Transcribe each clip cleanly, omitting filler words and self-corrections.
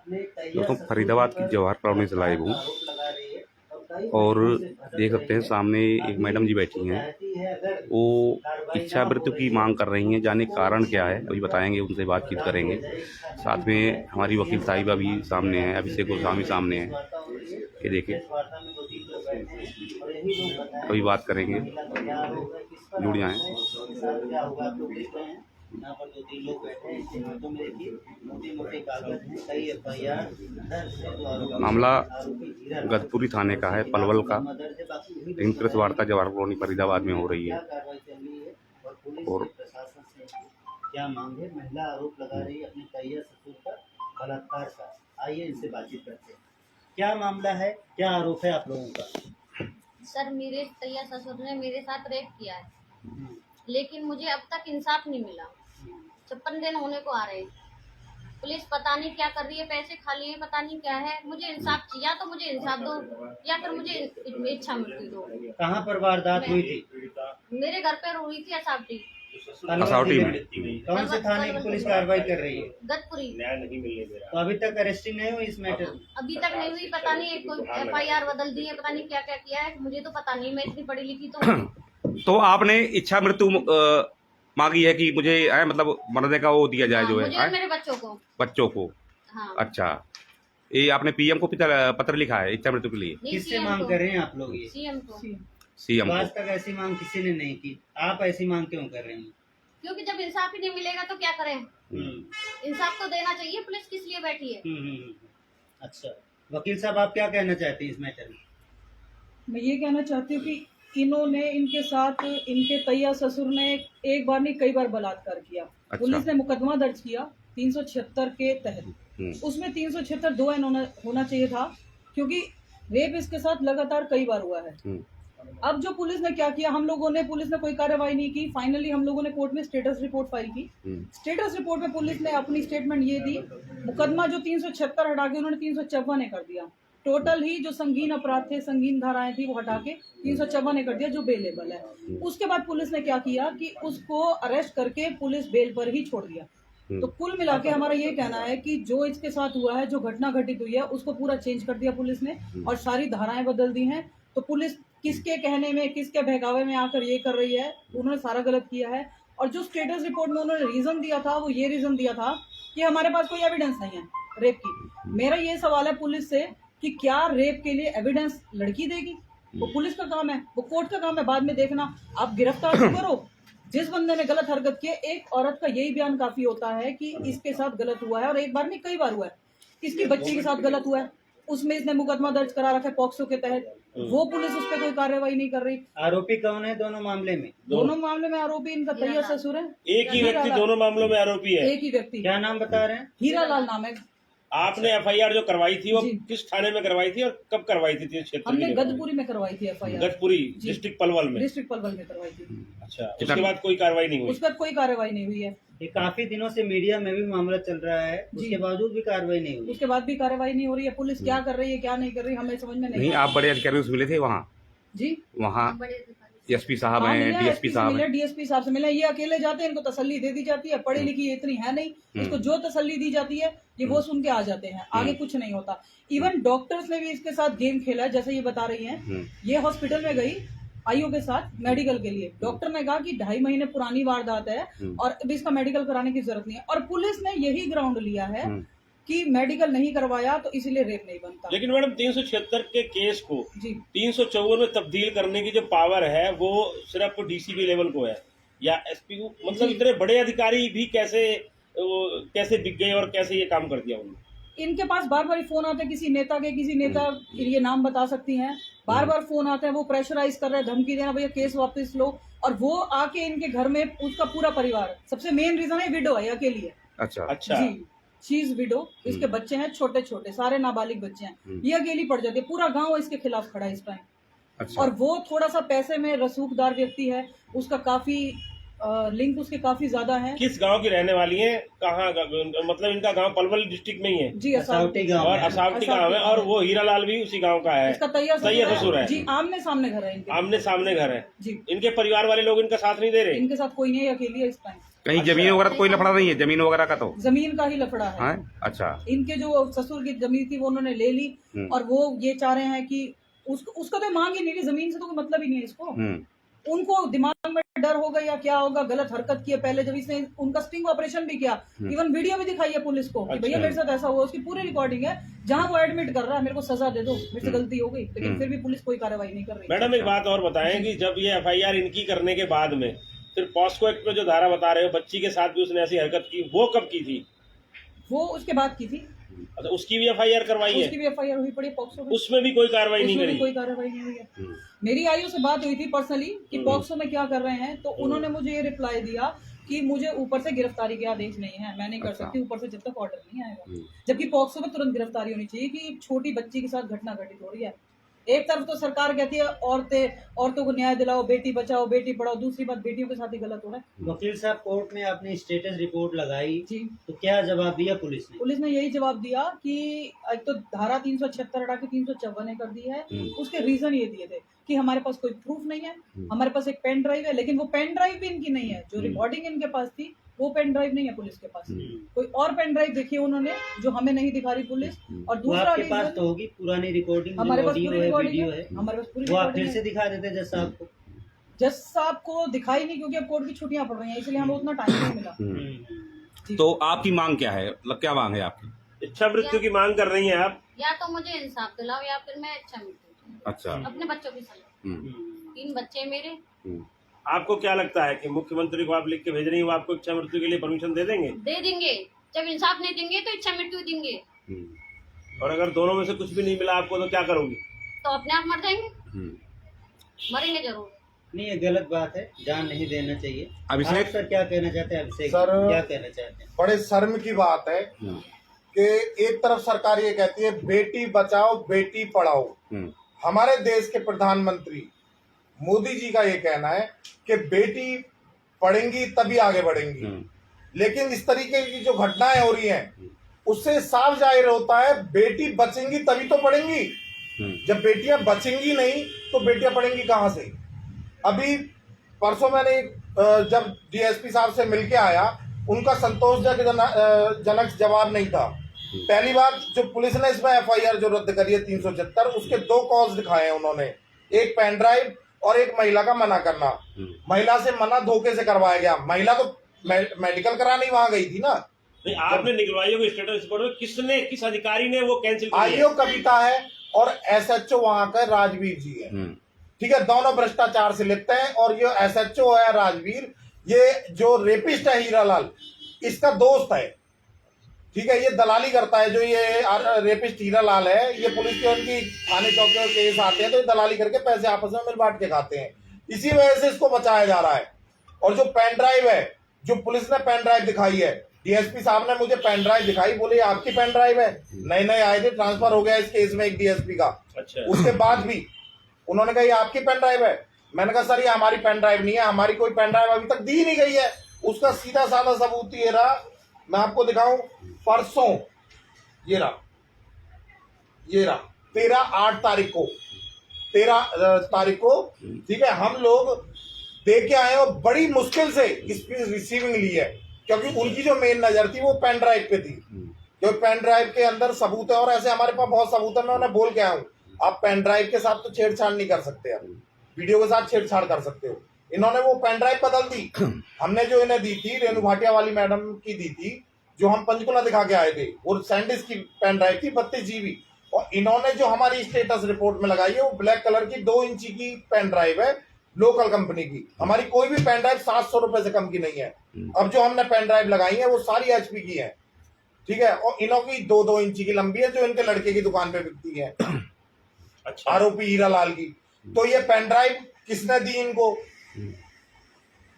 दोस्तों फरीदाबाद की जवाहर कॉलोनी से लाइव हूँ और देख सकते हैं सामने एक मैडम जी बैठी हैं। वो इच्छा मृत्यु की मांग कर रही हैं। जाने कारण क्या है अभी बताएंगे, उनसे बातचीत करेंगे। साथ में हमारी वकील साहिबा भी सामने है, अभिषेक गोस्वामी सामने है। ये देखिए अभी बात करेंगे, जुड़ जाएं। यहाँ पर 2-3 लोग बैठे हैं, इसके हाथों में देखिए मोटे-मोटे कागज हैं, कई एफआईआर दर्ज है। मामला गदपुरी थाने का है, पलवल का। इन प्रेस वार्ता जवाहर कॉलोनी फरीदाबाद में हो रही है। और क्या मांग है? महिला आरोप लगा रही है अपने तैया ससुर पर बलात्कार का। आइए इनसे बातचीत करते हैं। क्या मामला है, क्या आरोप है आप लोगों का? सर, मेरे तैया ससुर ने मेरे साथ रेप किया है, लेकिन मुझे अब तक इंसाफ नहीं मिला। 56 दिन होने को आ रहे हैं। पुलिस पता नहीं क्या कर रही है, पैसे खा लिए पता नहीं क्या है। मुझे इंसाफ चाहिए, या तो मुझे इंसाफ दो या फिर मुझे इच्छा मृत्यु दो। कहाँ पर वारदात हुई थी? मेरे घर पर हुई थी असावटी में। कौन से थाने की पुलिस कार्रवाई कर रही है? गदपुरी। तो अभी तक अरेस्टिंग नहीं हुई इस मैटर? अभी तक नहीं हुई, पता नहीं कोई एफआईआर बदल दी है, पता नहीं क्या क्या किया है, मुझे तो पता नहीं। मैं इतनी पढ़ी लिखी तो आपने इच्छा मृत्यु मांगी है कि मुझे मतलब मरने का वो दिया जाए? हाँ, जो है मुझे मेरे बच्चों को। हाँ। अच्छा, ये आपने पीएम को पत्र लिखा है इच्छा मृत्यु के लिए? किससे मांग कर रहे हैं आप लोग? ये सीएम को। सीएम आज तक ऐसी मांग किसी ने नहीं की, आप ऐसी मांग क्यों कर रहे हैं? क्योंकि जब इंसाफ ही नहीं मिलेगा तो क्या करें। इंसाफ तो देना चाहिए, पुलिस किस लिए बैठी है। अच्छा, वकील साहब आप क्या कहना चाहते हैं इस मैटर में? मैं ये कहना चाहती हूँ कि इन्होंने इनके साथ इनके तैया ससुर ने एक बार नहीं कई बार बलात्कार किया। अच्छा। पुलिस ने मुकदमा दर्ज किया 376 के तहत। उसमें 376 दो होना चाहिए था, क्योंकि रेप इसके साथ लगातार कई बार हुआ है। अब जो पुलिस ने क्या किया, पुलिस ने कोई कार्रवाई नहीं की। फाइनली हम लोगों ने कोर्ट में स्टेटस रिपोर्ट फाइल की। स्टेटस रिपोर्ट में पुलिस ने अपनी स्टेटमेंट ये दी, मुकदमा जो 376 हटा के उन्होंने 354 कर दिया। टोटल ही जो संगीन अपराध थे, संगीन धाराएं थी, वो हटा के 354 कर दिया, जो बेलेबल है। उसके बाद पुलिस ने क्या किया कि उसको अरेस्ट करके पुलिस बेल पर ही छोड़ दिया। तो कुल मिला के हमारा ये कहना है कि जो इसके साथ हुआ है, जो घटना घटित हुई है, उसको पूरा चेंज कर दिया पुलिस ने और सारी धाराएं बदल दी हैं। तो पुलिस किसके कहने में, किसके बहकावे में आकर ये कर रही है, उन्होंने सारा गलत किया है। और जो स्टेटस रिपोर्ट में उन्होंने रीजन दिया था, वो ये रीजन दिया था कि हमारे पास कोई एविडेंस नहीं है रेप की। मेरा ये सवाल है पुलिस से कि क्या रेप के लिए एविडेंस लड़की देगी? वो पुलिस का काम है, वो कोर्ट का काम है। बाद में देखना, आप गिरफ्तार करो जिस बंदे ने गलत हरकत की है। एक औरत का यही बयान काफी होता है कि इसके साथ गलत हुआ है, और एक बार नहीं कई बार हुआ है। इसकी बच्ची के साथ गलत हुआ है, उसमें इसने मुकदमा दर्ज करा रखा है पॉक्सो के तहत। वो पुलिस उस पर कोई कार्रवाई नहीं कर रही। आरोपी कौन है दोनों मामले में? दोनों मामले में आरोपी इनका तैया ससुर है। एक ही व्यक्ति दोनों मामलों में आरोपी है? एक ही व्यक्ति। क्या नाम बता रहे हैं? हीरालाल नाम है। आपने एफआईआर जो करवाई थी वो किस थाने में करवाई थी और कब करवाई थी? क्षेत्र हमने गदपुरी में करवाई थी एफआईआर। गदपुरी डिस्ट्रिक्ट पलवल में? डिस्ट्रिक्ट पलवल में करवाई थी। अच्छा, उसके बाद कोई कार्रवाई नहीं हुई? उसके बाद कोई कार्रवाई नहीं हुई है। ये काफी दिनों से मीडिया में भी मामला चल रहा है, उसके बावजूद भी कार्रवाई नहीं हुई। उसके बाद भी कार्रवाई नहीं हो रही है। पुलिस क्या कर रही है, क्या नहीं कर रही, हमें समझ में नहीं। आप बड़े अधिकारियों से मिले थे वहाँ? जी, वहाँ एसपी साहब हैं, डीएसपी साहब हैं। डीएसपी साहब से मिले। ये अकेले जाते हैं, इनको तसल्ली दे दी जाती है। पढ़ी लिखी इतनी है नहीं, इसको जो तसल्ली दी जाती है ये वो सुन के आ जाते हैं, आगे कुछ नहीं होता। इवन डॉक्टर्स ने भी इसके साथ गेम खेला है, जैसे ये बता रही हैं। ये हॉस्पिटल में गई आईओ के साथ मेडिकल के लिए। डॉक्टर ने कहा कि 2.5 महीने पुरानी वारदात है और अभी इसका मेडिकल कराने की जरूरत नहीं है। और पुलिस ने यही ग्राउंड लिया है कि मेडिकल नहीं करवाया तो इसीलिए रेप नहीं बनता। लेकिन मैडम 376 के केस को जी 354 में तब्दील करने की जो पावर है वो सिर्फ डीसीपी लेवल को है या एसपी को? मतलब इतने बड़े अधिकारी भी कैसे बिक गए और कैसे ये काम कर दिया उन्होंने? इनके पास बार बार फोन आते हैं किसी नेता ये नाम बता सकती हैं, बार बार फोन आते हैं, वो प्रेशराइज कर रहे हैं, धमकी देना भैया केस वापस लो। और वो आके इनके घर में उसका पूरा परिवार, सबसे मेन रीजन है विडो है, अकेली है। अच्छा जी, शी इज विडो। इसके बच्चे हैं छोटे छोटे, सारे नाबालिग बच्चे हैं। ये अकेली पड़ जाती है, पूरा गांव इसके खिलाफ खड़ा है इस टाइम। और वो थोड़ा सा पैसे में रसूखदार व्यक्ति है, उसका काफी लिंक उसके काफी ज्यादा है। किस गांव की रहने वाली हैं? कहाँ मतलब इनका गांव पलवल डिस्ट्रिक्ट में ही है? जी असावटी गांव और है। असावटी गांव है, और वो हीरालाल भी उसी गांव का है। इसका तैया ससुर है। जी, आमने सामने घर है इनके। आमने सामने घर है जी, इनके परिवार वाले लोग इनका साथ नहीं दे रहे? इनके साथ कोई नहीं है, अकेली है इस टाइम। कहीं जमीन वगैरह तो कोई लफड़ा नहीं है? जमीन वगैरह का तो जमीन का ही लफड़ा है। हाँ, अच्छा। इनके जो ससुर की जमीन थी वो उन्होंने ले ली, और वो ये चाह रहे हैं कि उसका तो मांग ही नहीं रही, जमीन से तो कोई मतलब ही नहीं है इसको। उनको दिमाग में डर होगा या क्या होगा, गलत हरकत की है पहले, जब इसने उनका स्टिंग ऑपरेशन भी किया, इवन वीडियो भी दिखाई है पुलिस को कि भैया मेरे साथ ऐसा हुआ, उसकी पूरी रिकॉर्डिंग है जहां वो एडमिट कर रहा है मेरे को सजा दे दो, मेरे से गलती हो गई, लेकिन फिर भी पुलिस कोई कार्रवाई नहीं कर रही। मैडम एक बात और बताएं कि जब ये एफआईआर इनकी करने के बाद में फिर पॉस्को एक्ट में जो धारा बता रहे हो बच्ची के साथ भी उसने ऐसी हरकत की, वो कब की थी? वो उसके बाद की थी। अच्छा, उसकी भी एफआईआर करवाई है? उसकी भी एफआईआर हुई पड़ी पॉक्सो में। उसमें भी कोई कार्रवाई नहीं करी? कोई कार्रवाई नहीं हुई है। मेरी आयु से बात हुई थी पर्सनली कि पॉक्सो में क्या कर रहे हैं, तो उन्होंने मुझे ये रिप्लाई दिया कि मुझे ऊपर से गिरफ्तारी के आदेश नहीं है, मैं नहीं कर सकती ऊपर से जब तक ऑर्डर नहीं आएगा। जबकि पॉक्सो में तुरंत गिरफ्तारी होनी चाहिए कि एक छोटी बच्ची के साथ घटना घटित हो रही है। एक तरफ तो सरकार कहती है औरतों को न्याय दिलाओ, बेटी बचाओ बेटी पढ़ाओ, दूसरी बात बेटियों के साथ ही गलत हो रहा है। वकील साहब, कोर्ट में आपने स्टेटस रिपोर्ट लगाई जी, तो क्या जवाब दिया पुलिस ने? पुलिस ने यही जवाब दिया कि एक तो धारा 376 हटा के 354 कर दी है। उसके रीजन ये दिए थे कि हमारे पास कोई प्रूफ नहीं है, हमारे पास एक पेन ड्राइव है, लेकिन वो पेन ड्राइव भी इनकी नहीं है, जो रिकॉर्डिंग इनके पास थी वो पेन ड्राइव नहीं है पुलिस के पास। कोई और पेन ड्राइव देखी है उन्होंने जो हमें नहीं दिखा रही पुलिस। और वो दूसरा आपके पास रीजन, तो होगी पुरानी रिकॉर्डिंग, हमारे पास ऑडियो पूरी है, रिकॉर्डिंग वीडियो है, है, हमारे पास पूरी वो आप रिकॉर्डिंग फिर से है। दिखा देते जज साहब को? जज साहब को दिखाई नहीं क्योंकि अब कोर्ट की छुट्टियां पड़ रही हैं, इसलिए हमें उतना टाइम नहीं मिला। तो आपकी मांग क्या है? मतलब क्या मांग है आपकी? इच्छा मृत्यु की मांग कर रही हैं आप? या तो मुझे इंसाफ दिलाओ या फिर मैं इच्छा मृत्यु दूं। अच्छा। अपने बच्चों की सलाह, 3 बच्चे मेरे। आपको क्या लगता है कि मुख्यमंत्री को आप लिख के भेज रही हैं, वो आपको इच्छा मृत्यु के लिए परमिशन दे देंगे? दे देंगे, जब इंसाफ नहीं देंगे तो इच्छा मृत्यु देंगे। और अगर दोनों में से कुछ भी नहीं मिला आपको तो क्या करोगी? तो अपने आप मर जाएंगे, मरेंगे जरूर। नहीं, ये गलत बात है, जान नहीं देना चाहिए। अभिषेक सर क्या कहना चाहते हैं? अभिषेक सर, क्या कहना चाहते हैं? बड़े शर्म की बात है कि एक तरफ सरकार ये कहती है बेटी बचाओ बेटी पढ़ाओ। हमारे देश के प्रधानमंत्री मोदी जी का ये कहना है कि बेटी पढ़ेंगी तभी आगे बढ़ेंगी, लेकिन इस तरीके की जो घटनाएं हो रही हैं उससे साफ जाहिर होता है बेटी बचेंगी तभी तो पढ़ेंगी। जब बेटियां बचेंगी नहीं तो बेटियां पढ़ेंगी कहां से? अभी परसों मैंने जब डीएसपी साहब से मिलके आया, उनका संतोषजनक जवाब नहीं था। पहली बात, जो पुलिस ने इसमें एफआईआर जो रद्द करी है 376, उसके 2 कॉज दिखाए हैं उन्होंने, एक पेन ड्राइव और एक महिला का मना करना। महिला से मना धोखे से करवाया गया, महिला तो मेडिकल कराने वहां गई थी ना। नहीं, आपने निकलवाई होगी स्टेटस रिपोर्ट में, किसने, किस अधिकारी ने वो कैंसिल किया? आईओ कविता है और एसएचओ वहां का राजवीर जी है। ठीक है, दोनों भ्रष्टाचार से लिप्त हैं। और ये एसएचओ है राजवीर, ये जो रेपिस्ट है हीरालाल, इसका दोस्त है। ठीक है, ये दलाली करता है। जो ये रेपिस्ट हीरालाल है, ये पुलिस के उनकी थाने चौकियों केस आते हैं तो ये दलाली करके पैसे आपस में मिल बांट के खाते हैं। इसी वजह से इसको बचाया जा रहा है। और जो पेन ड्राइव है, जो पुलिस ने पेन ड्राइव दिखाई है, डीएसपी साहब ने मुझे पेन ड्राइव दिखाई, बोले आपकी पेन ड्राइव है? नए आए थे, ट्रांसफर हो गया इस केस में एक डीएसपी का। अच्छा। उसके बाद भी उन्होंने कहा ये आपकी पेन ड्राइव है? मैंने कहा सर ये हमारी पेन ड्राइव नहीं है, हमारी कोई पेन ड्राइव अभी तक दी नहीं गई है। उसका सीधा साधा सबूत ये रहा, मैं आपको दिखाऊं, परसों ये रहा 13 तारीख को, ठीक है, हम लोग दे के आए और बड़ी मुश्किल से इसकी रिसीविंग ली है, क्योंकि उनकी जो मेन नजर थी वो पेन ड्राइव पे थी। जो पेन ड्राइव के अंदर सबूत है, और ऐसे हमारे पास बहुत सबूत है, मैं उन्हें बोल के आया हूं, आप पेन ड्राइव के साथ तो छेड़छाड़ नहीं कर सकते, आप वीडियो के साथ छेड़छाड़ कर सकते हो। इन्होंने वो पेन ड्राइव बदल दी। हमने जो इन्हें दी थी, रेणु भाटिया वाली मैडम की दी थी, जो हम पंचकुला दिखा के आए थे, और सैंडिस की पेन ड्राइव थी 32 GB। और इन्होंने जो हमारी स्टेटस रिपोर्ट में लगाई है वो ब्लैक कलर की 2 इंची की पेन ड्राइव है, लोकल कंपनी की। हमारी कोई भी पेन ड्राइव 700 रुपए से कम की नहीं है। अब जो हमने पेन ड्राइव लगाई है वो सारी HP की है, ठीक है, और इन्हों की 2-2 इंची की लंबी है, जो इनके लड़के की दुकान पे बिकती है। अच्छा। आरोपी हीरालाल की। तो ये पेन ड्राइव किसने दी इनको?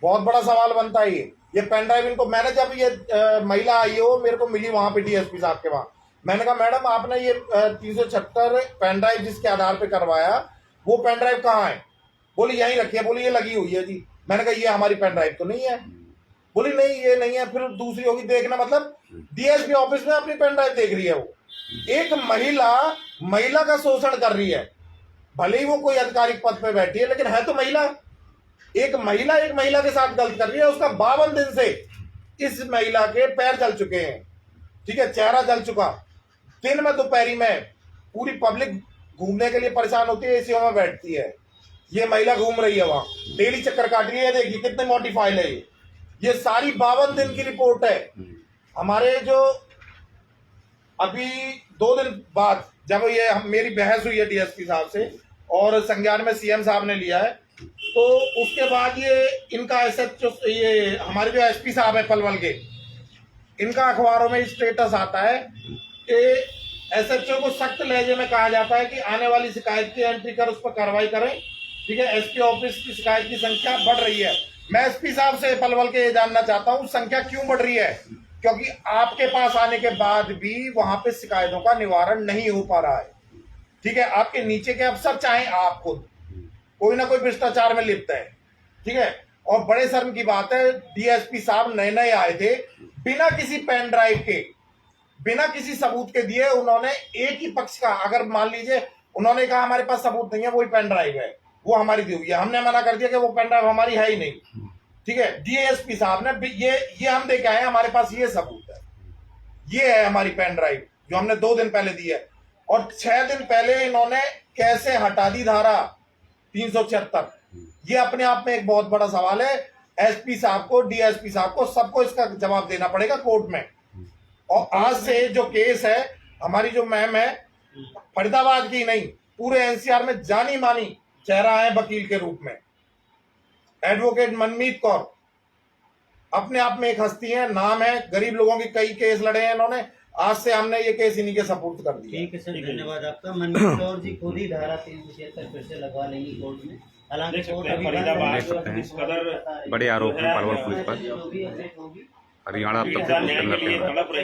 बहुत बड़ा सवाल बनता है ये पेन ड्राइव इनको। मैंने जब ये महिला आई हो, मेरे को मिली वहां पे डीएसपी साहब के वहां, मैंने कहा मैडम आपने ये 376 पेन ड्राइव जिसके आधार पे करवाया, वो पेन ड्राइव कहाँ है? बोली यहीं रखी है। बोली ये लगी हुई है जी। मैंने कहा ये हमारी पेन ड्राइव तो नहीं है। बोली नहीं ये नहीं है। फिर दूसरी होगी देखना, मतलब डीएसपी ऑफिस में अपनी पेन ड्राइव देख रही है। वो एक महिला का शोषण कर रही है, भले ही वो कोई आधिकारिक पद पे बैठी है, लेकिन है तो महिला। एक महिला के साथ गलत कर रही है। उसका 52 दिन से इस महिला के पैर जल चुके हैं, ठीक है, चेहरा जल चुका। दिन में दोपहरी में पूरी पब्लिक घूमने के लिए परेशान होती है, एसीओ में बैठती है। ये महिला घूम रही है वहां, डेली चक्कर काट रही है। देखिए कितने मोटी फाइल है ये सारी 52 दिन की रिपोर्ट है। हमारे जो अभी 2 दिन बाद जब ये मेरी बहस हुई है डीएसपी साहब से और संज्ञान में सीएम साहब ने लिया है, तो उसके बाद ये इनका एसएचओ, ये हमारे जो एसपी साहब है पलवल के, इनका अखबारों में स्टेटस आता है कि एसएचओ को सख्त लहजे में कहा जाता है कि आने वाली शिकायत की एंट्री कर उस पर कार्रवाई करें, ठीक है। एसपी ऑफिस की शिकायत की संख्या बढ़ रही है। मैं एसपी साहब से पलवल के ये जानना चाहता हूँ संख्या क्यों बढ़ रही है, क्योंकि आपके पास आने के बाद भी वहां पे शिकायतों का निवारण नहीं हो पा रहा है, ठीक है। आपके नीचे के अफसर चाहे आप खुद कोई ना कोई भ्रष्टाचार में लिप्त है, ठीक है। और बड़े शर्म की बात है, डीएसपी साहब नए आए थे, बिना किसी पेन ड्राइव के, बिना किसी सबूत के दिए उन्होंने एक ही पक्ष का, अगर मान लीजिए उन्होंने कहा हमारे पास सबूत नहीं है, वही पेन ड्राइव है, वो हमारी दी हुई है, हमने मना कर दिया कि वो पेन ड्राइव हमारी है ही नहीं, ठीक है। डीएसपी साहब ने ये हम देखे आए, हमारे पास ये सबूत है, ये है हमारी पेन ड्राइव जो हमने 2 दिन पहले दी है। और 6 दिन पहले इन्होंने कैसे हटा दी धारा 376, ये अपने आप में एक बहुत बड़ा सवाल है। एसपी साहब को, डीएसपी साहब को, सबको इसका जवाब देना पड़ेगा कोर्ट में। और आज से जो केस है, हमारी जो मैम है फरीदाबाद की नहीं, पूरे एनसीआर में जानी मानी चेहरा है वकील के रूप में, एडवोकेट मनमीत कौर, अपने आप में एक हस्ती है, नाम है, गरीब लोगों की कई केस लड़े हैं इन्होंने। आज से हमने ये केस इन्हीं के सपोर्ट कर दिया। ठीक है सर, धन्यवाद आपका। मनमीत कौर जी खुद ही धारा 376 फिर से लगवा लेंगी कोर्ट में। हालांकि कोर्ट अभी फरीदाबाद बड़े आरोप हैं पलवल पुलिस पर, हरियाणा तक न्याय के लिए तड़प रही